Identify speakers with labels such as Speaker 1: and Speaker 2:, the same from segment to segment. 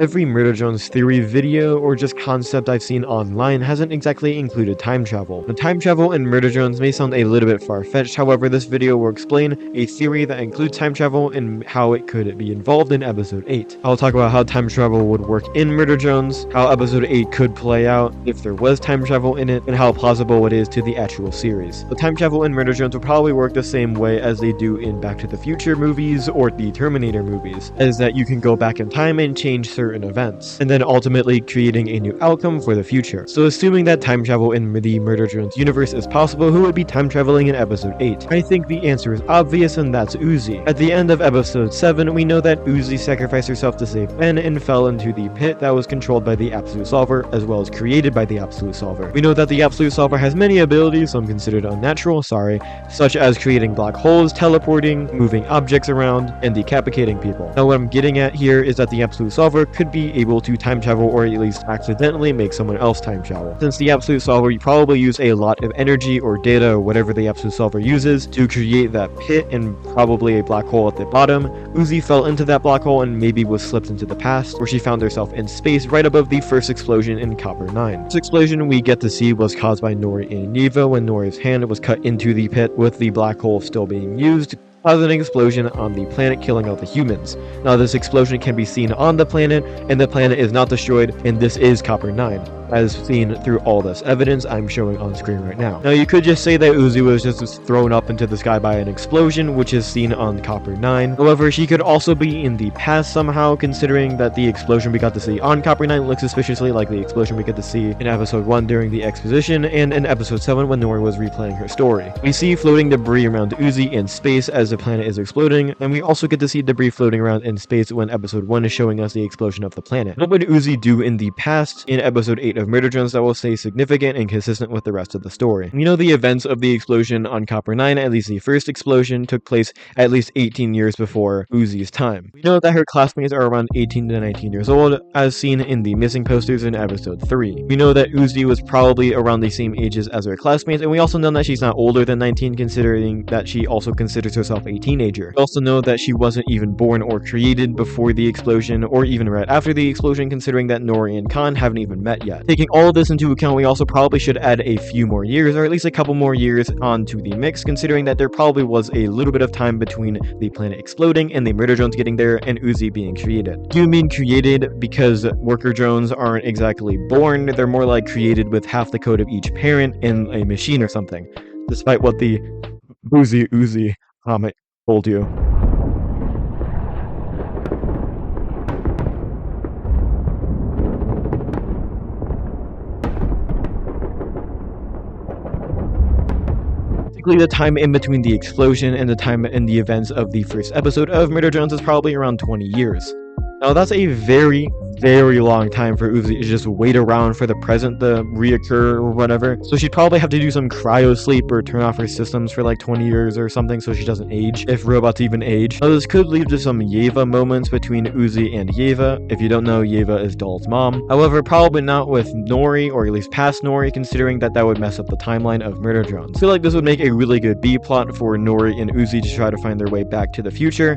Speaker 1: Every Murder Jones theory video or just concept I've seen online hasn't exactly included time travel. The time travel in Murder Jones may sound a little bit far-fetched, however this video will explain a theory that includes time travel and how it could be involved in episode 8. I'll talk about how time travel would work in Murder Jones, how episode 8 could play out if there was time travel in it, and how plausible it is to the actual series. The time travel in Murder Jones will probably work the same way as they do in Back to the Future movies or the Terminator movies, as that you can go back in time and change certain events, and then ultimately creating a new outcome for the future. So assuming that time travel in the Murder Jones universe is possible, who would be time traveling in episode 8? I think the answer is obvious, and that's Uzi. At the end of episode 7, we know that Uzi sacrificed herself to save Ben and fell into the pit that was controlled by the Absolute Solver, as well as created by the Absolute Solver. We know that the Absolute Solver has many abilities, some considered unnatural, such as creating black holes, teleporting, moving objects around, and decapitating people. Now what I'm getting at here is that the Absolute Solver could be able to time travel, or at least accidentally make someone else time travel. Since the Absolute Solver, you probably use a lot of energy or data or whatever the Absolute Solver uses to create that pit and probably a black hole at the bottom. Uzi fell into that black hole and maybe was slipped into the past, where she found herself in space right above the first explosion in Copper 9. This explosion we get to see was caused by Nori and Neva when Nori's hand was cut into the pit, with the black hole still being used, causing an explosion on the planet, killing out the humans. Now this explosion can be seen on the planet, and the planet is not destroyed, and this is Copper 9, as seen through all this evidence I'm showing on screen right now. Now you could just say that Uzi was just thrown up into the sky by an explosion, which is seen on Copper 9. However, she could also be in the past somehow, considering that the explosion we got to see on Copper 9 looks suspiciously like the explosion we get to see in episode 1 during the exposition, and in episode 7 when Nori was replaying her story. We see floating debris around Uzi in space as the planet is exploding, and we also get to see debris floating around in space when episode 1 is showing us the explosion of the planet. What would Uzi do in the past in episode 8 of Murder Jones that will stay significant and consistent with the rest of the story? We know the events of the explosion on Copper 9, at least the first explosion, took place at least 18 years before Uzi's time. We know that her classmates are around 18 to 19 years old, as seen in the missing posters in episode 3. We know that Uzi was probably around the same ages as her classmates, and we also know that she's not older than 19, considering that she also considers herself a teenager. We also know that she wasn't even born or created before the explosion, or even right after the explosion, considering that Nori and Khan haven't even met yet. Taking all of this into account, we also probably should add a few more years, or at least a couple more years onto the mix, considering that there probably was a little bit of time between the planet exploding and the Murder Drones getting there and Uzi being created. Do you mean created because worker drones aren't exactly born? They're more like created with half the code of each parent in a machine or something, despite what the Uzi comic told you. The time in between the explosion and the time in the events of the first episode of Murder Jones is probably around 20 years. Now that's a very long time for Uzi to just wait around for the present to reoccur or whatever. So she'd probably have to do some cryo sleep or turn off her systems for like 20 years or something so she doesn't age, if robots even age. Now this could lead to some Yeva moments between Uzi and Yeva. If you don't know, Yeva is Doll's mom. However, probably not with Nori, or at least past Nori, considering that would mess up the timeline of Murder Drones. I feel like this would make a really good B-plot for Nori and Uzi to try to find their way back to the future.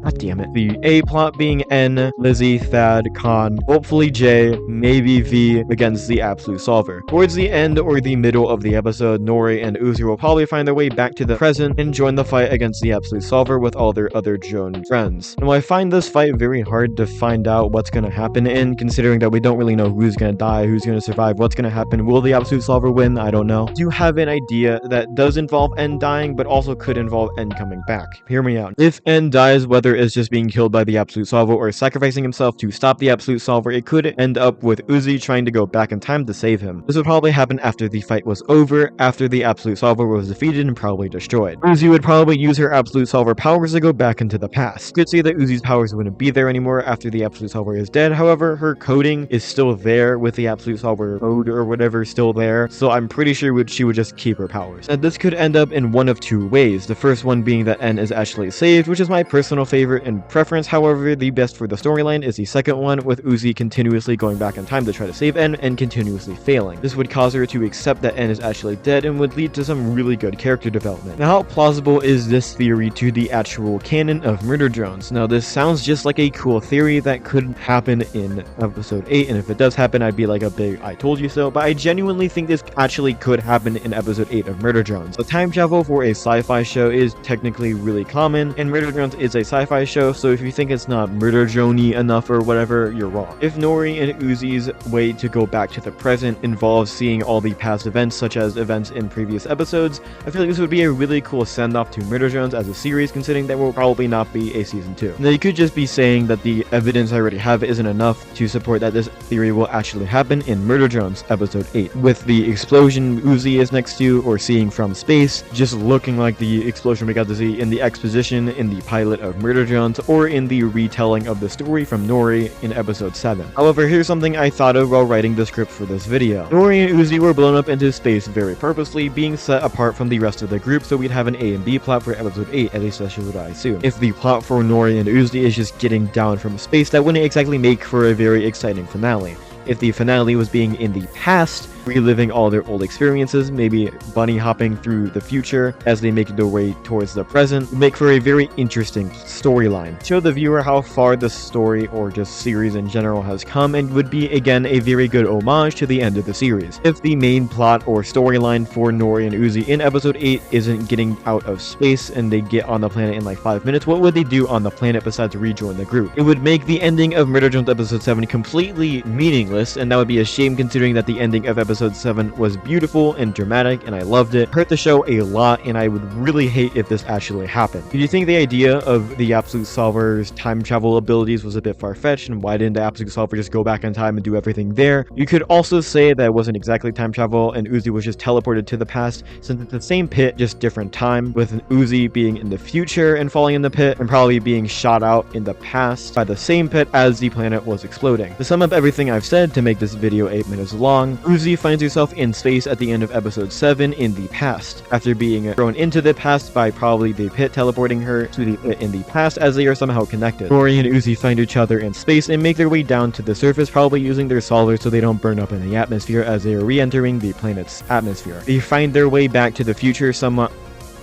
Speaker 1: God damn it. The A plot being N, Lizzie, Thad, Khan, hopefully J, maybe V against the Absolute Solver. Towards the end or the middle of the episode, Nori and Uzi will probably find their way back to the present and join the fight against the Absolute Solver with all their other drone friends. Now I find this fight very hard to find out what's going to happen in, considering that we don't really know who's going to die, who's going to survive, what's going to happen. Will the Absolute Solver win? I don't know. I do have an idea that does involve N dying, but also could involve N coming back. Hear me out. If N dies, whether is just being killed by the Absolute Solver or sacrificing himself to stop the Absolute Solver, it could end up with Uzi trying to go back in time to save him. This would probably happen after the fight was over, after the Absolute Solver was defeated and probably destroyed. Uzi would probably use her Absolute Solver powers to go back into the past. You could say that Uzi's powers wouldn't be there anymore after the Absolute Solver is dead, however, her coding is still there with the Absolute Solver code or whatever still there, so I'm pretty sure she would just keep her powers. And this could end up in one of two ways. The first one being that N is actually saved, which is my personal favorite, favorite and preference. However, the best for the storyline is the second one, with Uzi continuously going back in time to try to save En and continuously failing. This would cause her to accept that En is actually dead and would lead to some really good character development. Now, how plausible is this theory to the actual canon of Murder Drones? Now, this sounds just like a cool theory that could happen in episode 8, and if it does happen, I'd be like a big I told you so, but I genuinely think this actually could happen in episode 8 of Murder Drones. The time travel for a sci-fi show is technically really common, and Murder Drones is a sci-fi show, so if you think it's not Murder Drone-y enough or whatever, you're wrong. If Nori and Uzi's way to go back to the present involves seeing all the past events, such as events in previous episodes, I feel like this would be a really cool send-off to Murder Drones as a series, considering there will probably not be a season 2. Now, you could just be saying that the evidence I already have isn't enough to support that this theory will actually happen in Murder Drones episode 8, with the explosion Uzi is next to or seeing from space just looking like the explosion we got to see in the exposition in the pilot of Murder Drones, or in the retelling of the story from Nori in episode 7. However, here's something I thought of while writing the script for this video. Nori and Uzi were blown up into space very purposely, being set apart from the rest of the group, so we'd have an A and B plot for episode 8, at least that's what I assume. If the plot for Nori and Uzi is just getting down from space, that wouldn't exactly make for a very exciting finale. If the finale was being in the past, reliving all their old experiences, maybe bunny hopping through the future as they make their way towards the present, would make for a very interesting storyline. Show the viewer how far the story or just series in general has come, and would be again a very good homage to the end of the series. If the main plot or storyline for Nori and Uzi in episode 8 isn't getting out of space and they get on the planet in like 5 minutes, what would they do on the planet besides rejoin the group? It would make the ending of Murder Drones episode 7 completely meaningless, and that would be a shame considering that the ending of episode 7 was beautiful and dramatic and I loved it. Hurt the show a lot, and I would really hate if this actually happened. Do you think the idea of the Absolute Solver's time travel abilities was a bit far-fetched, and why didn't the Absolute Solver just go back in time and do everything there? You could also say that it wasn't exactly time travel and Uzi was just teleported to the past, since it's the same pit, just different time, with Uzi being in the future and falling in the pit and probably being shot out in the past by the same pit as the planet was exploding. To sum up everything I've said to make this video 8 minutes long, Uzi finds herself in space at the end of episode 7 in the past, after being thrown into the past by probably the pit teleporting her to the pit in the past, as they are somehow connected. Nori and Uzi find each other in space and make their way down to the surface, probably using their solvers so they don't burn up in the atmosphere as they are re-entering the planet's atmosphere. They find their way back to the future somewhat.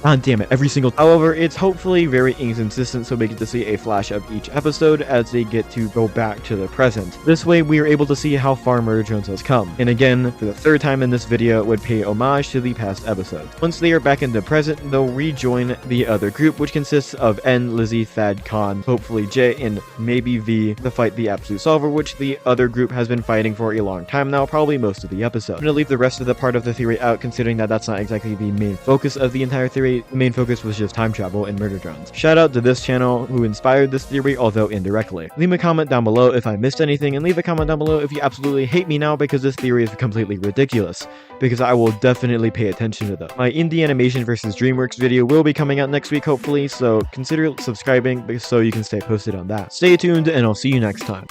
Speaker 1: God damn it, every single. However, it's hopefully very inconsistent, so we get to see a flash of each episode as they get to go back to the present. This way, we are able to see how far Murder Drones has come. And again, for the third time in this video, it would pay homage to the past episodes. Once they are back in the present, they'll rejoin the other group, which consists of N, Lizzie, Thad, Khan, hopefully J, and maybe V, to fight the Absolute Solver, which the other group has been fighting for a long time now, probably most of the episode. I'm gonna leave the rest of the part of the theory out, considering that that's not exactly the main focus of the entire theory. The main focus was just time travel and Murder Drones. Shout out to this channel who inspired this theory, although indirectly. Leave a comment down below if I missed anything, and leave a comment down below if you absolutely hate me now because this theory is completely ridiculous, because I will definitely pay attention to them. My indie animation versus DreamWorks video will be coming out next week hopefully, so consider subscribing so you can stay posted on that. Stay tuned and I'll see you next time.